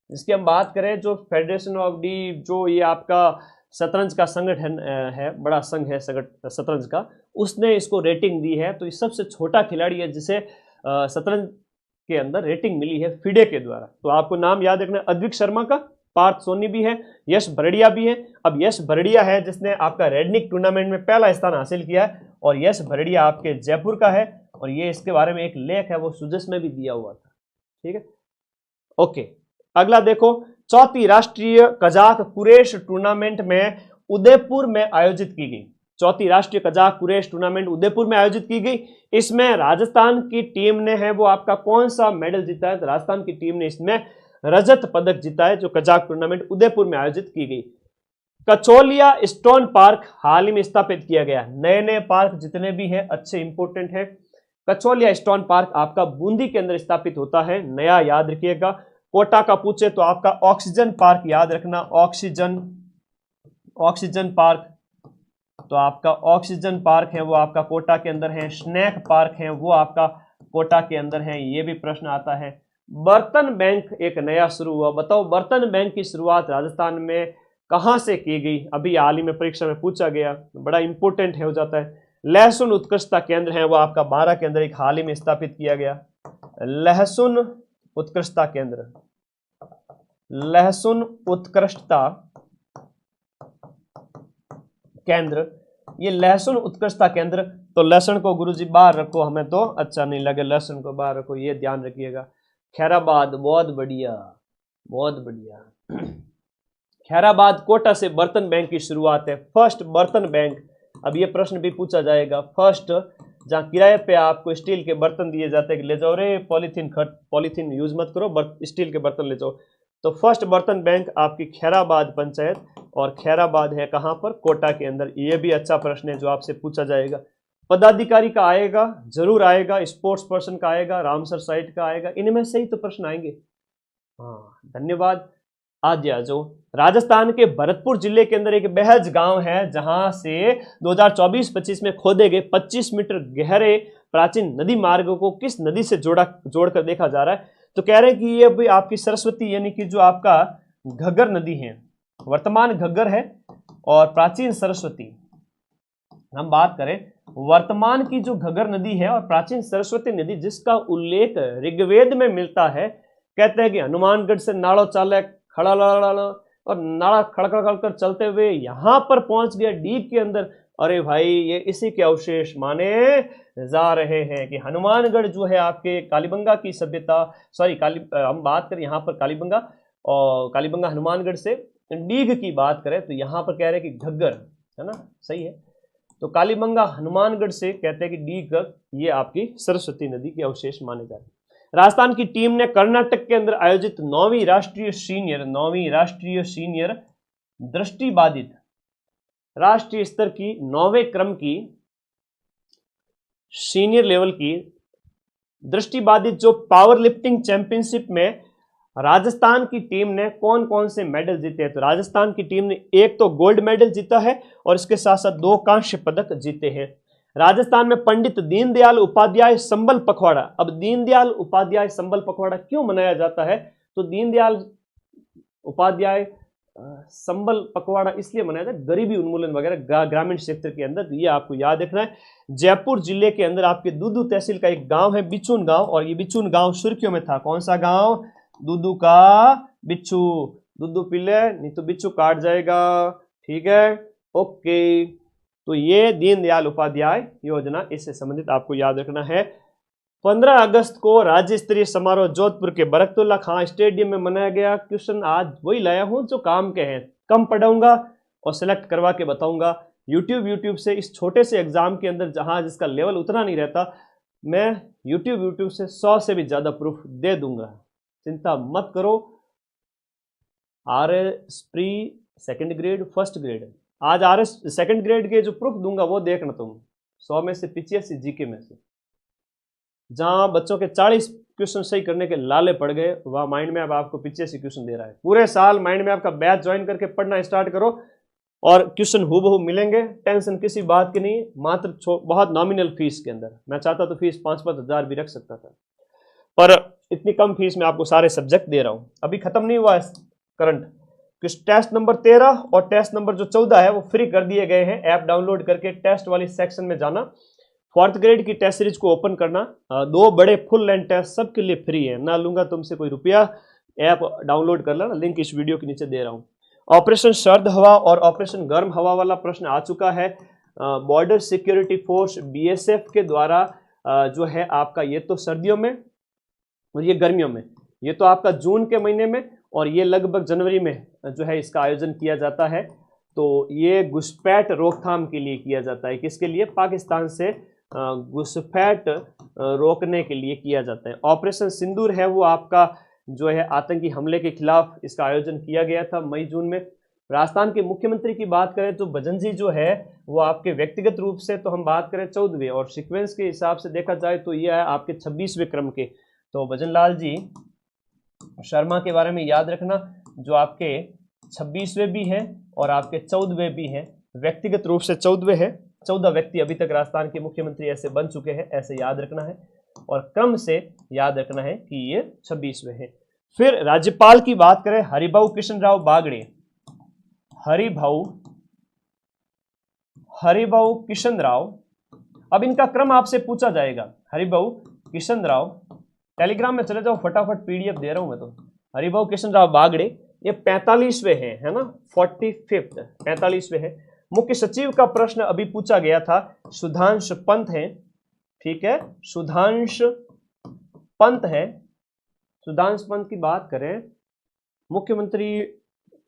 जिसकी हम बात करें, जो फेडरेशन ऑफ डी, जो ये आपका शतरंज का संगठन है, बड़ा संघ है शतरंज का, उसने इसको रेटिंग दी है। तो ये सबसे छोटा खिलाड़ी है जिसे शतरंज के अंदर रेटिंग मिली है फिडे के द्वारा। तो आपको नाम याद रखना, अद्विक शर्मा का, पार्थ सोनी भी है, यश भरड़िया भी है। अब यश भरड़िया है जिसने आपका रेडनिक टूर्नामेंट में पहला स्थान हासिल किया है, और यश भरड़िया आपके जयपुर का है। और ये इसके बारे में एक लेख है वो सुजस में भी दिया हुआ था। ठीक है, ओके। अगला देखो, चौथी राष्ट्रीय कजाक कुरेश टूर्नामेंट में उदयपुर में आयोजित की गई। चौथी राष्ट्रीय कजाक कुरेश टूर्नामेंट उदयपुर में आयोजित की गई। इसमें राजस्थान की टीम ने है वो आपका कौन सा मेडल जीता है? तो राजस्थान की टीम ने इसमें रजत पदक जीता है, जो कजाक टूर्नामेंट उदयपुर में आयोजित की गई। कचौलिया स्टोन पार्क हाल ही में स्थापित किया गया। नए नए पार्क जितने भी हैं अच्छे इंपोर्टेंट है। कचौलिया स्टोन पार्क आपका बूंदी के अंदर स्थापित होता है, नया याद रखिएगा। कोटा का पूछे तो आपका ऑक्सीजन पार्क याद रखना, ऑक्सीजन पार्क, तो आपका ऑक्सीजन पार्क है वो आपका कोटा के अंदर है। स्नैक पार्क है वो आपका कोटा के अंदर है, ये भी प्रश्न आता है। बर्तन बैंक एक नया शुरू हुआ, बताओ बर्तन बैंक की शुरुआत राजस्थान में कहां से की गई? अभी हाल ही में परीक्षा में पूछा गया, बड़ा इंपोर्टेंट है हो जाता है। लहसुन उत्कृष्टता केंद्र है वो आपका 12 के अंदर एक हाल ही में स्थापित किया गया। लहसुन उत्कृष्टता केंद्र, लहसुन उत्कृष्टता केंद्र, ये लहसुन उत्कृष्टता केंद्र। तो लहसुन को गुरुजी बाहर रखो, हमें तो अच्छा नहीं लगे, लहसुन को बाहर रखो, ये ध्यान रखिएगा। खैराबाद, बहुत बढ़िया बहुत बढ़िया। खैराबाद कोटा से बर्तन बैंक की शुरुआत है, फर्स्ट बर्तन बैंक। अब ये प्रश्न भी पूछा जाएगा, फर्स्ट जहाँ किराए पे आपको स्टील के बर्तन दिए जाते हैं कि ले जाओ रे पॉलीथीन यूज मत करो, स्टील के बर्तन ले जाओ। तो फर्स्ट बर्तन बैंक आपकी खैराबाद पंचायत, और खैराबाद है कहाँ पर? कोटा के अंदर। ये भी अच्छा प्रश्न है जो आपसे पूछा जाएगा। पदाधिकारी का आएगा, जरूर आएगा, स्पोर्ट्स पर्सन का आएगा, रामसर साइट का आएगा, इनमें से ही तो प्रश्न आएंगे। हाँ धन्यवाद। आज जो राजस्थान के भरतपुर जिले के अंदर एक बेहज गांव है जहां से 2024-25 में खोदे गए 25 मीटर गहरे प्राचीन नदी मार्गों को किस नदी से जोड़कर देखा जा रहा है? तो कह रहे हैं कि ये भी आपकी सरस्वती यानी कि जो आपका घग्गर नदी है, वर्तमान घग्गर है और प्राचीन सरस्वती। हम बात करें वर्तमान की जो घग्गर नदी है और प्राचीन सरस्वती नदी जिसका उल्लेख ऋग्वेद में मिलता है, कहते हैं कि हनुमानगढ़ से नाड़ो चाले खड़ा और नाड़ा खड़खड़ कर चलते हुए यहां पर पहुंच गया डीग के अंदर। अरे भाई ये इसी के अवशेष माने जा रहे हैं कि हनुमानगढ़ जो है आपके कालीबंगा की सभ्यता, हम बात करें यहाँ पर कालीबंगा, और कालीबंगा हनुमानगढ़ से डीग की बात करें तो यहाँ पर कह रहे हैं कि घग्गर है ना, सही है। तो कालीबंगा हनुमानगढ़ से कहते हैं कि डीग, ये आपकी सरस्वती नदी के अवशेष माने जा रहे हैं। राजस्थान की टीम ने कर्नाटक के अंदर आयोजित 9वीं राष्ट्रीय सीनियर दृष्टिबाधित राष्ट्रीय स्तर की 9वें क्रम की सीनियर लेवल की दृष्टिबाधित जो पावर लिफ्टिंग चैंपियनशिप में राजस्थान की टीम ने कौन कौन से मेडल जीते हैं? तो राजस्थान की टीम ने एक तो गोल्ड मेडल जीता है और इसके साथ साथ 2 कांस्य पदक जीते हैं। राजस्थान में पंडित दीनदयाल उपाध्याय संबल पखवाड़ा, अब दीनदयाल उपाध्याय संबल पखवाड़ा क्यों मनाया जाता है? तो दीनदयाल उपाध्याय संबल पखवाड़ा इसलिए मनाया जाता है गरीबी उन्मूलन वगैरह ग्रामीण क्षेत्र के अंदर, ये आपको याद रखना है। जयपुर जिले के अंदर आपके दूदू तहसील का एक गांव है बिचून गांव, और ये बिचून गांव सुर्खियों में था। कौन सा गांव? दूदू का बिच्छू, दूदू पीले नहीं तो बिच्छू काट जाएगा, ठीक है, ओके। तो ये दीनदयाल उपाध्याय योजना, इससे संबंधित आपको याद रखना है। 15 अगस्त को राज्य स्तरीय समारोह जोधपुर के बरकतुल्ला खां स्टेडियम में मनाया गया। क्वेश्चन आज वही लाया हूं जो काम के हैं, कम पढ़ाऊंगा और सिलेक्ट करवा के बताऊंगा। यूट्यूब से इस छोटे से एग्जाम के अंदर जहां जिसका लेवल उतना नहीं रहता, मैं यूट्यूब से 100 से भी ज्यादा प्रूफ दे दूंगा, चिंता मत करो। RS pre second grade first grade, आज RS सेकंड ग्रेड के जो प्रूफ दूंगा वो देखना तुम, 100 में से 85 जीके में से। जहां बच्चों के 40 क्वेश्चन सही करने के लाले पड़ गए, वह माइंड मैप आपको 85 क्वेश्चन दे रहा है। पूरे साल माइंड मैप का बैच ज्वाइन करके पढ़ना स्टार्ट करो और क्वेश्चन हूबहू मिलेंगे, टेंशन किसी बात की नहीं। मात्र बहुत नॉमिनल फीस के अंदर, मैं चाहता तो फीस 5-5 हज़ार भी रख सकता था, पर इतनी कम फीस में आपको सारे सब्जेक्ट दे रहा हूं। अभी खत्म नहीं हुआ है करंट, टेस्ट नंबर 13 और टेस्ट नंबर जो 14 है वो फ्री कर दिए गए हैं। ऐप डाउनलोड करके टेस्ट वाली सेक्शन में जाना, 4th ग्रेड की टेस्ट सीरीज को ओपन करना, 2 बड़े फुल लेंथ टेस्ट सबके लिए फ्री है, ना लूंगा तुमसे कोई रुपया। ऐप डाउनलोड कर लेना, लिंक इस वीडियो के नीचे दे रहा हूं। ऑपरेशन सर्द हवा और ऑपरेशन गर्म हवा वाला प्रश्न आ चुका है। बॉर्डर सिक्योरिटी फोर्स BSF के द्वारा जो है आपका, ये तो सर्दियों में और ये गर्मियों में, ये तो आपका जून के महीने में और ये लगभग जनवरी में जो है इसका आयोजन किया जाता है। तो ये घुसपैठ रोकथाम के लिए किया जाता है। किसके लिए? पाकिस्तान से घुसपैठ रोकने के लिए किया जाता है। ऑपरेशन सिंदूर है वो आपका जो है आतंकी हमले के खिलाफ इसका आयोजन किया गया था मई जून में। राजस्थान के मुख्यमंत्री की बात करें तो भजन जी जो है वो आपके व्यक्तिगत रूप से तो हम बात करें 14वें, और सीक्वेंस के हिसाब से देखा जाए तो ये है आपके 26वें क्रम के। तो भजन लाल जी शर्मा के बारे में याद रखना, जो आपके 26वें भी हैं और आपके 14वें भी हैं। व्यक्तिगत रूप से 14वें है, 14 व्यक्ति अभी तक राजस्थान के मुख्यमंत्री ऐसे बन चुके हैं, ऐसे याद रखना है, और क्रम से याद रखना है कि ये 26वें हैं। फिर राज्यपाल की बात करें, हरिभाऊ कृष्णराव बागड़े, हरिभाऊ कृष्णराव। अब इनका क्रम आपसे पूछा जाएगा। हरिभाऊ कृष्णराव, टेलीग्राम में चले जाओ, फटाफट पीडीएफ दे रहा हूं मैं तो। हरिभाऊ कृष्णराव बागड़े ये 45वें हैं, है ना, 45th 45वें हैं। मुख्य सचिव का प्रश्न अभी पूछा गया था, सुधांशु पंत है, ठीक है, सुधांशु पंत है। सुधांशु पंत की बात करें, मुख्यमंत्री है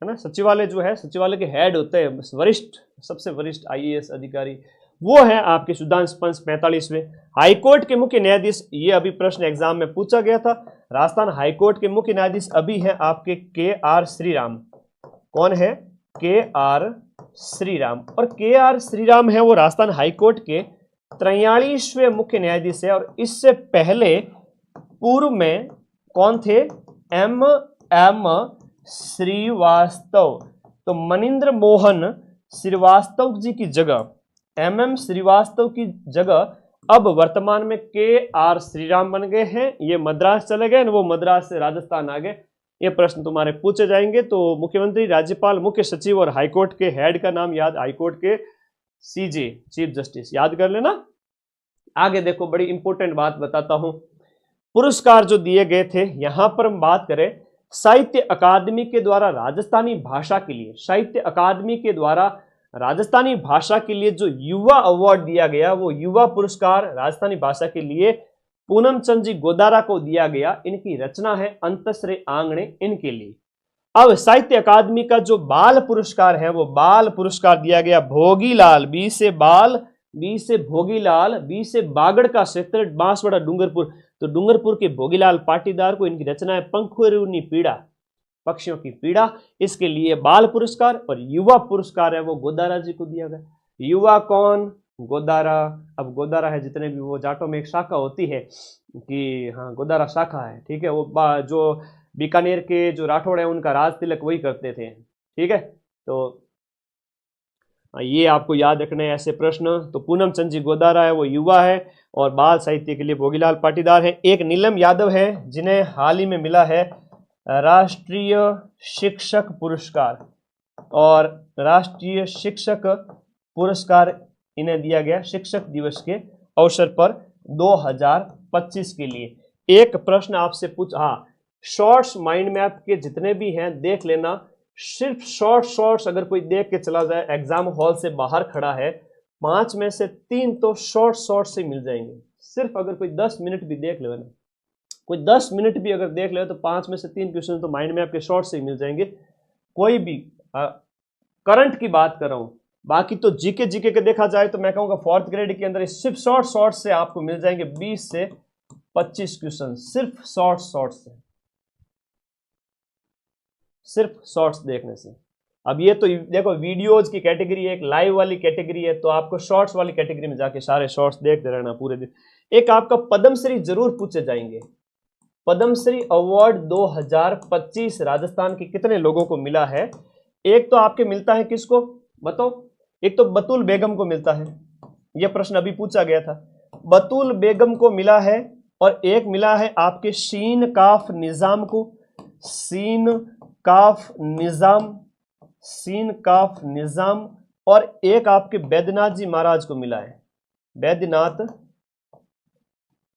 ना, सचिवालय जो है, सचिवालय के हेड होते हैं वरिष्ठ, सबसे वरिष्ठ आईएएस अधिकारी, वो है आपके सुधांशु पंत 45वें। हाईकोर्ट के मुख्य न्यायाधीश, ये अभी प्रश्न एग्जाम में पूछा गया था, राजस्थान हाईकोर्ट के मुख्य न्यायाधीश अभी हैं आपके के.आर. श्रीराम। कौन है? के.आर. श्रीराम। और के.आर. श्रीराम है वो राजस्थान हाईकोर्ट के 43वें मुख्य न्यायाधीश है। और इससे पहले पूर्व में कौन थे? एम श्रीवास्तव। तो मनिंद्र मोहन श्रीवास्तव जी की जगह, एम श्रीवास्तव की जगह अब वर्तमान में के.आर. श्रीराम बन गए हैं। ये मद्रास चले गए, वो मद्रास से राजस्थान आ गए। ये प्रश्न तुम्हारे पूछे जाएंगे। तो मुख्यमंत्री, राज्यपाल, मुख्य सचिव और हाईकोर्ट के हेड का नाम याद, हाईकोर्ट के सीजे, चीफ जस्टिस, याद कर लेना। आगे देखो, बड़ी इंपॉर्टेंट बात बताता हूं। पुरस्कार जो दिए गए थे, यहां पर हम बात करें साहित्य अकादमी के द्वारा राजस्थानी भाषा के लिए, साहित्य अकादमी के द्वारा राजस्थानी भाषा के लिए जो युवा अवार्ड दिया गया, वो युवा पुरस्कार राजस्थानी भाषा के लिए पूनम चंद जी गोदारा को दिया गया। इनकी रचना है अंतसरे आंगणे, इनके लिए। अब साहित्य अकादमी का जो बाल पुरस्कार है, वो बाल पुरस्कार दिया गया भोगीलाल, बी से बाल, बी से भोगीलाल, बी से बागड़ का क्षेत्र, बांसवाड़ा डूंगरपुर। तो डूंगरपुर के भोगीलाल पाटीदार को इनकी रचना है पंखुरुनी पीड़ा, पक्षियों की पीड़ा, इसके लिए बाल पुरस्कार। और युवा पुरस्कार है वो गोदारा जी को दिया गया। युवा कौन? गोदारा। अब गोदारा है जितने भी, वो जाटों में एक शाखा होती है कि हाँ गोदारा शाखा है, ठीक है, वो जो बीकानेर के जो राठौड़ है उनका राज तिलक वही करते थे, ठीक है। तो ये आपको याद रखने हैं ऐसे प्रश्न। तो पूनम चंद जी गोदारा है वो युवा है, और बाल साहित्य के लिए भोगीलाल पाटीदार है। एक नीलम यादव है जिन्हें हाल ही में मिला है राष्ट्रीय शिक्षक पुरस्कार, और राष्ट्रीय शिक्षक पुरस्कार इन्हें दिया गया शिक्षक दिवस के अवसर पर 2025 के लिए। एक प्रश्न आपसे पूछ, हाँ, शॉर्ट्स माइंड मैप के जितने भी हैं देख लेना। सिर्फ शॉर्ट्स अगर कोई देख के चला जाए, एग्जाम हॉल से बाहर खड़ा है, 5 में से 3 तो शॉर्ट से मिल जाएंगे। सिर्फ अगर कोई 10 मिनट भी देख ले ना, कोई 10 मिनट भी अगर देख ले तो 5 में से 3 क्वेश्चन तो माइंड मैप के शॉर्ट से ही मिल जाएंगे। कोई भी करंट की बात कर रहा हूं, बाकी तो जीके के देखा जाए तो मैं कहूंगा 4th ग्रेड के अंदर सिर्फ शॉर्ट से आपको मिल जाएंगे 20 से 25 क्वेश्चन, सिर्फ शॉर्ट से, सिर्फ शॉर्ट्स देखने से। अब ये तो देखो वीडियोज की कैटेगरी है, एक लाइव वाली कैटेगरी है, तो आपको शॉर्ट्स वाली कैटेगरी में जाके सारे शॉर्ट्स देखते रहना पूरे दिन। एक आपका पद्मश्री जरूर पूछे जाएंगे। पद्मश्री अवार्ड 2025 राजस्थान के कितने लोगों को मिला है? एक तो आपके मिलता है, किसको बताओ? एक तो बतूल बेगम को मिलता है, यह प्रश्न अभी पूछा गया था, बतूल बेगम को मिला है। और एक मिला है आपके शीन काफ निजाम को, शीन काफ निजाम। और एक आपके बैद्यनाथ जी महाराज को मिला है, बैद्यनाथ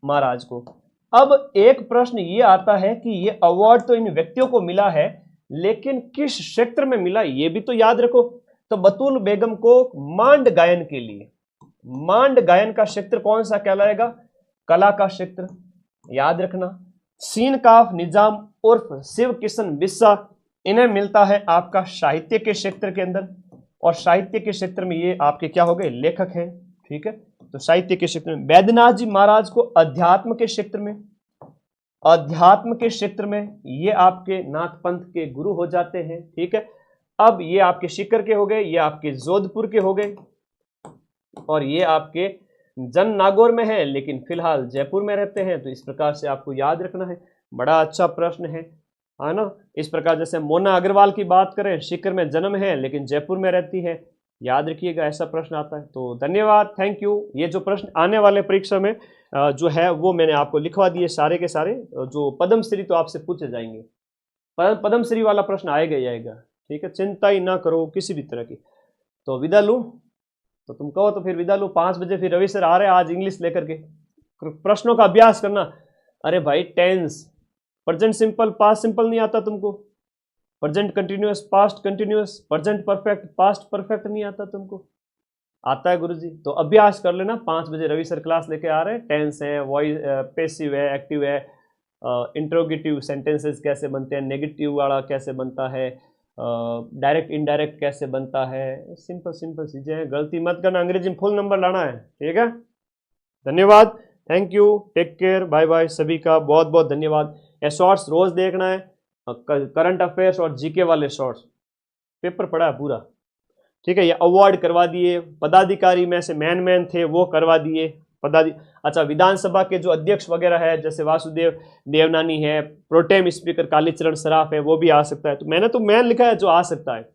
महाराज को। अब एक प्रश्न ये आता है कि ये अवार्ड तो इन व्यक्तियों को मिला है, लेकिन किस क्षेत्र में मिला ये भी तो याद रखो। तो बतूल बेगम को मांड गायन के लिए, मांड गायन का क्षेत्र कौन सा कहलाएगा? कला का क्षेत्र, याद रखना। सीन काफ निजाम उर्फ शिव किशन बिस्सा, इन्हें मिलता है आपका साहित्य के क्षेत्र के अंदर, और साहित्य के क्षेत्र में ये आपके क्या हो गए? लेखक हैं, ठीक है। तो साहित्य के क्षेत्र में बैद्यनाथ जी महाराज को अध्यात्म के क्षेत्र में, अध्यात्म के क्षेत्र में ये आपके नाथ पंथ के गुरु हो जाते हैं, ठीक है। अब ये आपके सीकर के हो गए, ये आपके जोधपुर के हो गए, और ये आपके जन नागौर में है लेकिन फिलहाल जयपुर में रहते हैं। तो इस प्रकार से आपको याद रखना है, बड़ा अच्छा प्रश्न है ना। इस प्रकार जैसे मोना अग्रवाल की बात करें, सीकर में जन्म है लेकिन जयपुर में रहती है, याद रखिएगा ऐसा प्रश्न आता है। तो धन्यवाद, थैंक यू। ये जो प्रश्न आने वाले परीक्षा में जो है वो मैंने आपको लिखवा दिए सारे के सारे। जो पद्मश्री तो आपसे पूछे जाएंगे, पद्मश्री वाला प्रश्न आएगा ही आएगा, ठीक है, चिंता ही ना करो किसी भी तरह की। तो विदा लूँ, तो तुम कहो तो फिर विदा लूँ। 5 बजे फिर रवि सर आ रहे हैं आज इंग्लिश लेकर के, प्रश्नों का अभ्यास करना। अरे भाई tense, present simple, past simple नहीं आता तुमको, present continuous, past continuous, present perfect, past perfect नहीं आता तुमको, आता है गुरुजी। तो अभ्यास कर लेना। 5 बजे रवि सर क्लास लेके आ रहे हैं। टेंस है, वॉइस, पैसिव है, एक्टिव है, इंट्रोगेटिव सेंटेंसेस कैसे बनते हैं, नेगेटिव वाला कैसे बनता है, डायरेक्ट इनडायरेक्ट कैसे बनता है, सिंपल सिंपल चीजें हैं। गलती मत करना, अंग्रेजी में फुल नंबर लाना है, ठीक है। धन्यवाद, thank you, take care, bye bye सभी का, बहुत बहुत धन्यवाद। ये शॉर्ट्स रोज देखना है, करंट अफेयर्स और जीके वाले शॉर्ट्स, पेपर पड़ा है पूरा, ठीक है। ये अवार्ड करवा दिए, पदाधिकारी में से मैन थे वो करवा दिए, अच्छा विधानसभा के जो अध्यक्ष वगैरह है जैसे वासुदेव देवनानी है, प्रोटेम स्पीकर कालीचरण सराफ है, वो भी आ सकता है। तो मैंने तो मैन लिखा है जो आ सकता है,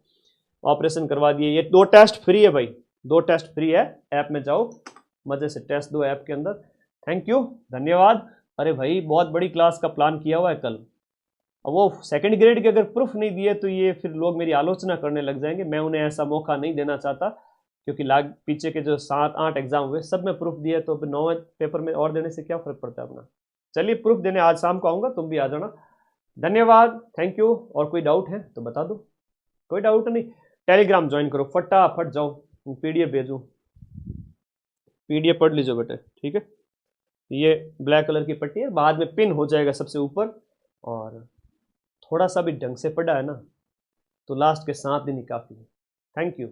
ऑपरेशन करवा दिए। ये 2 टेस्ट फ्री है भाई, 2 टेस्ट फ्री है, ऐप में जाओ मजे से टेस्ट दो ऐप के अंदर। थैंक यू, धन्यवाद। अरे भाई बहुत बड़ी क्लास का प्लान किया हुआ है कल, अब वो सेकंड ग्रेड के अगर प्रूफ नहीं दिए तो ये फिर लोग मेरी आलोचना करने लग जाएंगे। मैं उन्हें ऐसा मौका नहीं देना चाहता, क्योंकि पीछे के जो 7-8 एग्जाम हुए सब में प्रूफ दिए, तो 9वें पेपर में और देने से क्या फर्क पड़ता है अपना। चलिए प्रूफ देने आज शाम को आऊँगा, तुम भी आ जाना। धन्यवाद, थैंक यू। और कोई डाउट है तो बता दो, कोई डाउट नहीं। टेलीग्राम ज्वाइन करो, फटाफट जाओ, PDF भेजूँ, PDF पढ़ लीजिए बेटे, ठीक है। ये ब्लैक कलर की पट्टी है, बाद में पिन हो जाएगा सबसे ऊपर। और थोड़ा सा भी ढंग से पढ़ा है ना तो लास्ट के 7 दिन ही काफ़ी है। Thank you.